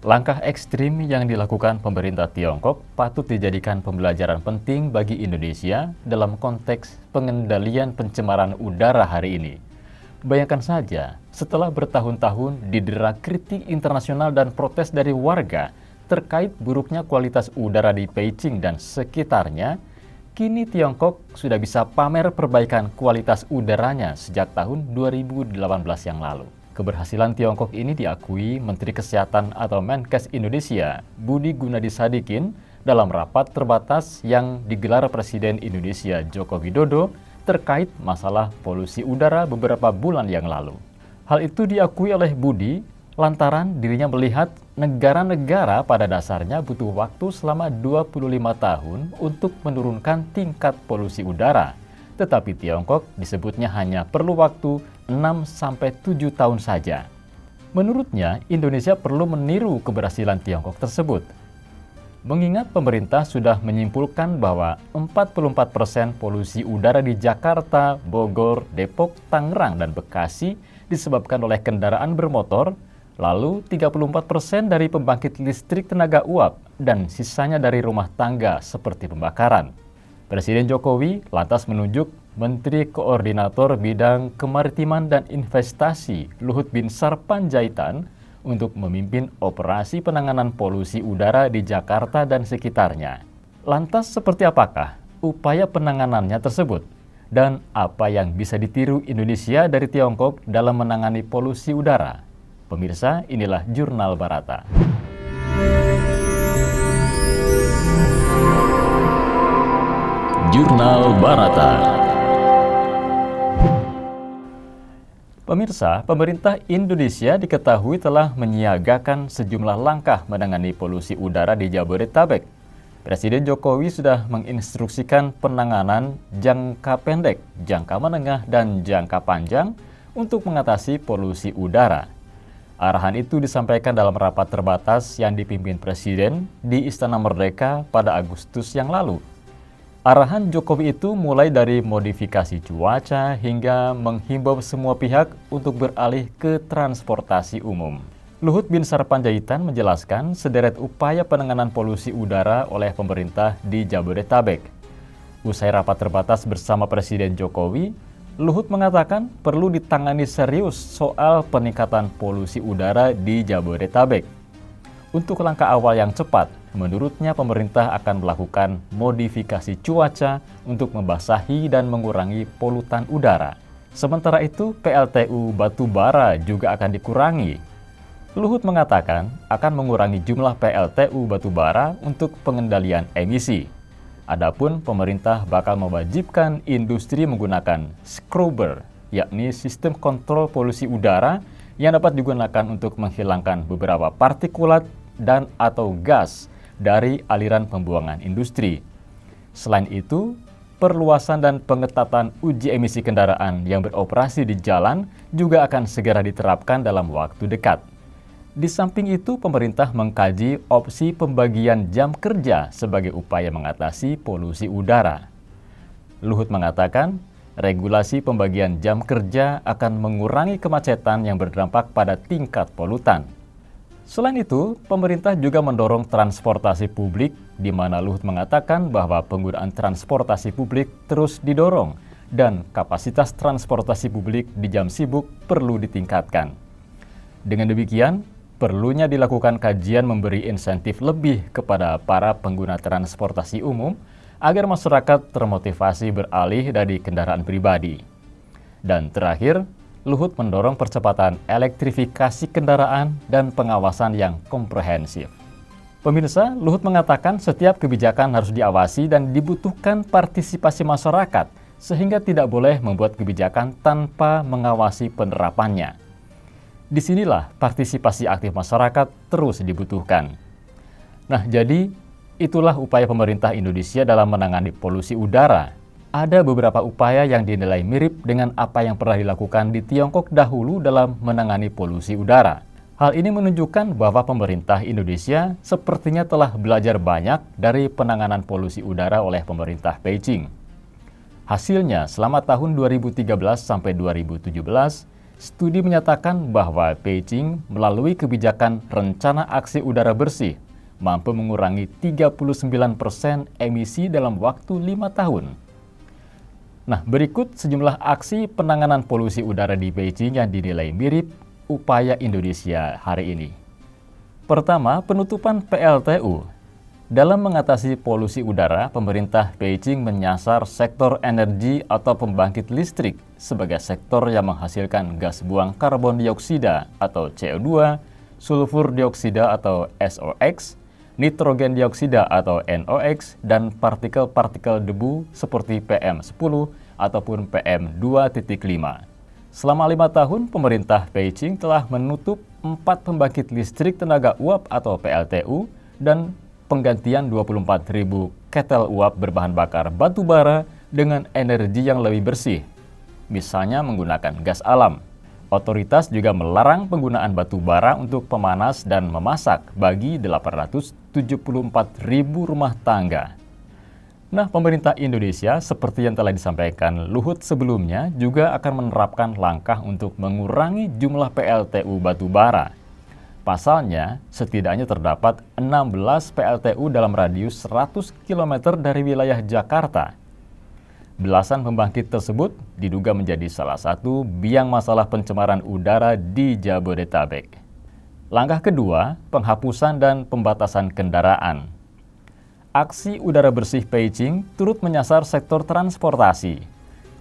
Langkah ekstrim yang dilakukan pemerintah Tiongkok patut dijadikan pembelajaran penting bagi Indonesia dalam konteks pengendalian pencemaran udara hari ini. Bayangkan saja, setelah bertahun-tahun didera kritik internasional dan protes dari warga terkait buruknya kualitas udara di Beijing dan sekitarnya, kini Tiongkok sudah bisa pamer perbaikan kualitas udaranya sejak tahun 2018 yang lalu. Keberhasilan Tiongkok ini diakui Menteri Kesehatan atau Menkes Indonesia, Budi Gunadi Sadikin, dalam rapat terbatas yang digelar Presiden Indonesia Joko Widodo terkait masalah polusi udara beberapa bulan yang lalu. Hal itu diakui oleh Budi lantaran dirinya melihat negara-negara pada dasarnya butuh waktu selama 25 tahun untuk menurunkan tingkat polusi udara. Tetapi Tiongkok disebutnya hanya perlu waktu 6-7 tahun saja. Menurutnya, Indonesia perlu meniru keberhasilan Tiongkok tersebut. Mengingat pemerintah sudah menyimpulkan bahwa 44% polusi udara di Jakarta, Bogor, Depok, Tangerang, dan Bekasi disebabkan oleh kendaraan bermotor, lalu 34% dari pembangkit listrik tenaga uap, dan sisanya dari rumah tangga seperti pembakaran. Presiden Jokowi lantas menunjuk Menteri Koordinator Bidang Kemaritiman dan Investasi Luhut Binsar Panjaitan untuk memimpin operasi penanganan polusi udara di Jakarta dan sekitarnya. Lantas seperti apakah upaya penanganannya tersebut? Dan apa yang bisa ditiru Indonesia dari Tiongkok dalam menangani polusi udara? Pemirsa, inilah Jurnal Barata. Jurnal Barata. Pemirsa, pemerintah Indonesia diketahui telah menyiagakan sejumlah langkah menangani polusi udara di Jabodetabek. Presiden Jokowi sudah menginstruksikan penanganan jangka pendek, jangka menengah, dan jangka panjang untuk mengatasi polusi udara. Arahan itu disampaikan dalam rapat terbatas yang dipimpin Presiden di Istana Merdeka pada Agustus yang lalu. Arahan Jokowi itu mulai dari modifikasi cuaca hingga menghimbau semua pihak untuk beralih ke transportasi umum. Luhut Binsar Panjaitan menjelaskan sederet upaya penanganan polusi udara oleh pemerintah di Jabodetabek. Usai rapat terbatas bersama Presiden Jokowi, Luhut mengatakan perlu ditangani serius soal peningkatan polusi udara di Jabodetabek. Untuk langkah awal yang cepat, menurutnya pemerintah akan melakukan modifikasi cuaca untuk membasahi dan mengurangi polutan udara. Sementara itu, PLTU batubara juga akan dikurangi. Luhut mengatakan akan mengurangi jumlah PLTU batubara untuk pengendalian emisi. Adapun pemerintah bakal mewajibkan industri menggunakan scrubber, yakni sistem kontrol polusi udara yang dapat digunakan untuk menghilangkan beberapa partikulat dan atau gas dari aliran pembuangan industri. Selain itu, perluasan dan pengetatan uji emisi kendaraan yang beroperasi di jalan juga akan segera diterapkan dalam waktu dekat. Di samping itu, pemerintah mengkaji opsi pembagian jam kerja sebagai upaya mengatasi polusi udara. Luhut mengatakan, regulasi pembagian jam kerja akan mengurangi kemacetan yang berdampak pada tingkat polutan. Selain itu, pemerintah juga mendorong transportasi publik, di mana Luhut mengatakan bahwa penggunaan transportasi publik terus didorong dan kapasitas transportasi publik di jam sibuk perlu ditingkatkan. Dengan demikian, perlunya dilakukan kajian memberi insentif lebih kepada para pengguna transportasi umum agar masyarakat termotivasi beralih dari kendaraan pribadi. Dan terakhir, Luhut mendorong percepatan elektrifikasi kendaraan dan pengawasan yang komprehensif. Pemirsa, Luhut mengatakan setiap kebijakan harus diawasi dan dibutuhkan partisipasi masyarakat, sehingga tidak boleh membuat kebijakan tanpa mengawasi penerapannya. Disinilah partisipasi aktif masyarakat terus dibutuhkan. Nah, jadi itulah upaya pemerintah Indonesia dalam menangani polusi udara. Ada beberapa upaya yang dinilai mirip dengan apa yang pernah dilakukan di Tiongkok dahulu dalam menangani polusi udara. Hal ini menunjukkan bahwa pemerintah Indonesia sepertinya telah belajar banyak dari penanganan polusi udara oleh pemerintah Beijing. Hasilnya, selama tahun 2013 sampai 2017, Studi menyatakan bahwa Beijing melalui kebijakan Rencana Aksi Udara Bersih mampu mengurangi 39% emisi dalam waktu 5 tahun. Nah, berikut sejumlah aksi penanganan polusi udara di Beijing yang dinilai mirip upaya Indonesia hari ini. Pertama, penutupan PLTU. Dalam mengatasi polusi udara, pemerintah Beijing menyasar sektor energi atau pembangkit listrik sebagai sektor yang menghasilkan gas buang karbon dioksida atau CO2, sulfur dioksida atau SOx, nitrogen dioksida atau NOx, dan partikel-partikel debu seperti PM10 ataupun PM2.5. Selama 5 tahun, pemerintah Beijing telah menutup 4 pembangkit listrik tenaga uap atau PLTU dan penggantian 24.000 ketel uap berbahan bakar batu bara dengan energi yang lebih bersih, misalnya menggunakan gas alam. Otoritas juga melarang penggunaan batu bara untuk pemanas dan memasak bagi 874.000 rumah tangga. Nah, pemerintah Indonesia seperti yang telah disampaikan Luhut sebelumnya juga akan menerapkan langkah untuk mengurangi jumlah PLTU batu bara. Pasalnya, setidaknya terdapat 16 PLTU dalam radius 100 km dari wilayah Jakarta. Belasan pembangkit tersebut diduga menjadi salah satu biang masalah pencemaran udara di Jabodetabek. Langkah kedua, penghapusan dan pembatasan kendaraan. Aksi udara bersih Beijing turut menyasar sektor transportasi.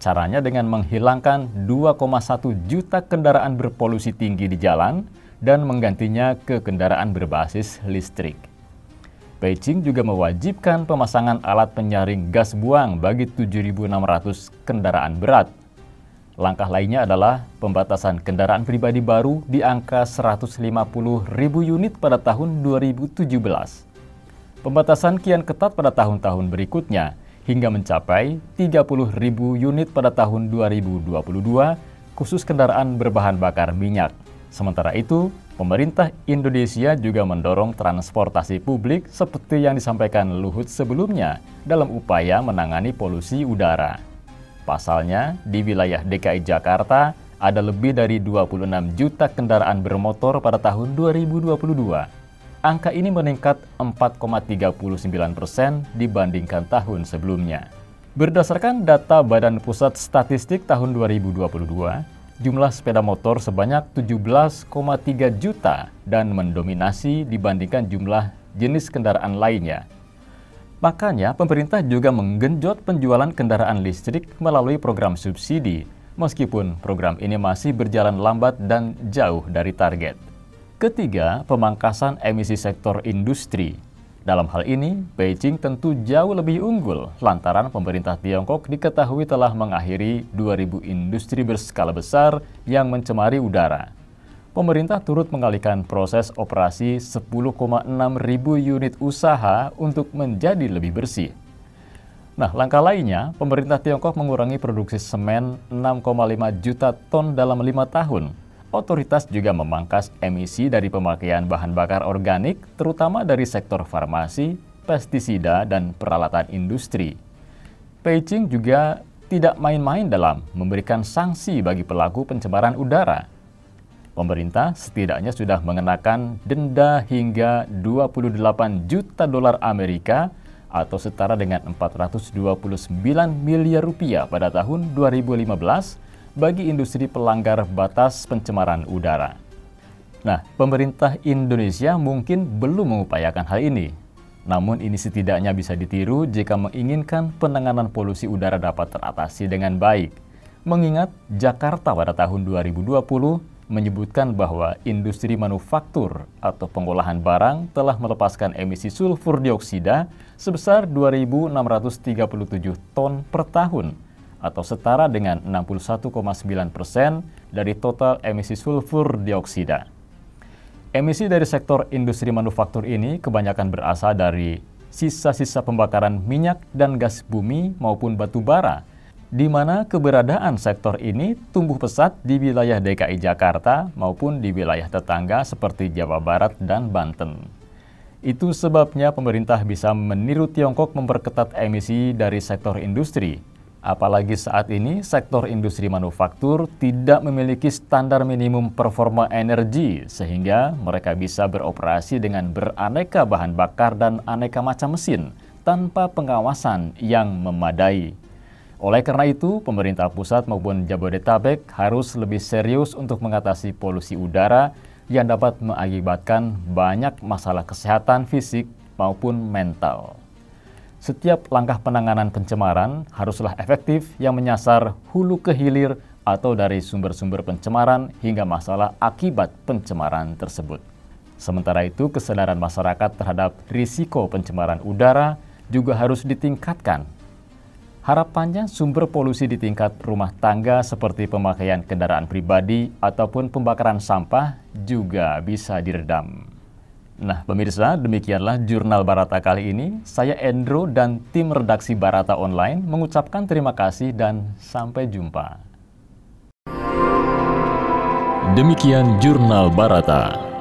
Caranya dengan menghilangkan 2,1 juta kendaraan berpolusi tinggi di jalan dan menggantinya ke kendaraan berbasis listrik. Beijing juga mewajibkan pemasangan alat penyaring gas buang bagi 7.600 kendaraan berat. Langkah lainnya adalah pembatasan kendaraan pribadi baru di angka 150.000 unit pada tahun 2017. Pembatasan kian ketat pada tahun-tahun berikutnya hingga mencapai 30.000 unit pada tahun 2022, khusus kendaraan berbahan bakar minyak. Sementara itu, pemerintah Indonesia juga mendorong transportasi publik seperti yang disampaikan Luhut sebelumnya dalam upaya menangani polusi udara. Pasalnya, di wilayah DKI Jakarta ada lebih dari 26 juta kendaraan bermotor pada tahun 2022. Angka ini meningkat 4,39% dibandingkan tahun sebelumnya. Berdasarkan data Badan Pusat Statistik tahun 2022, jumlah sepeda motor sebanyak 17,3 juta dan mendominasi dibandingkan jumlah jenis kendaraan lainnya. Makanya, pemerintah juga menggenjot penjualan kendaraan listrik melalui program subsidi, meskipun program ini masih berjalan lambat dan jauh dari target. Ketiga, pemangkasan emisi sektor industri. Dalam hal ini, Beijing tentu jauh lebih unggul lantaran pemerintah Tiongkok diketahui telah mengakhiri 2.000 industri berskala besar yang mencemari udara. Pemerintah turut mengalihkan proses operasi 10,6 ribu unit usaha untuk menjadi lebih bersih. Nah, langkah lainnya, pemerintah Tiongkok mengurangi produksi semen 6,5 juta ton dalam 5 tahun. Otoritas juga memangkas emisi dari pemakaian bahan bakar organik, terutama dari sektor farmasi, pestisida, dan peralatan industri. Beijing juga tidak main-main dalam memberikan sanksi bagi pelaku pencemaran udara. Pemerintah setidaknya sudah mengenakan denda hingga 28 juta dolar Amerika atau setara dengan 429 miliar rupiah pada tahun 2015 bagi industri pelanggar batas pencemaran udara. Nah, pemerintah Indonesia mungkin belum mengupayakan hal ini. Namun ini setidaknya bisa ditiru jika menginginkan penanganan polusi udara dapat teratasi dengan baik. Mengingat Jakarta pada tahun 2020 menyebutkan bahwa industri manufaktur atau pengolahan barang telah melepaskan emisi sulfur dioksida sebesar 2.637 ton per tahun, atau setara dengan 61,9% dari total emisi sulfur dioksida. Emisi dari sektor industri manufaktur ini kebanyakan berasal dari sisa-sisa pembakaran minyak dan gas bumi maupun batu bara, di mana keberadaan sektor ini tumbuh pesat di wilayah DKI Jakarta maupun di wilayah tetangga seperti Jawa Barat dan Banten. Itu sebabnya pemerintah bisa meniru Tiongkok memperketat emisi dari sektor industri. Apalagi saat ini sektor industri manufaktur tidak memiliki standar minimum performa energi sehingga mereka bisa beroperasi dengan beraneka bahan bakar dan aneka macam mesin tanpa pengawasan yang memadai. Oleh karena itu, pemerintah pusat maupun Jabodetabek harus lebih serius untuk mengatasi polusi udara yang dapat mengakibatkan banyak masalah kesehatan fisik maupun mental. Setiap langkah penanganan pencemaran haruslah efektif yang menyasar hulu ke hilir atau dari sumber-sumber pencemaran hingga masalah akibat pencemaran tersebut. Sementara itu, kesadaran masyarakat terhadap risiko pencemaran udara juga harus ditingkatkan. Harapannya sumber polusi di tingkat rumah tangga seperti pemakaian kendaraan pribadi ataupun pembakaran sampah juga bisa diredam. Nah, pemirsa, demikianlah Jurnal Barata kali ini. Saya Endro dan tim redaksi Barata Online mengucapkan terima kasih dan sampai jumpa. Demikian Jurnal Barata.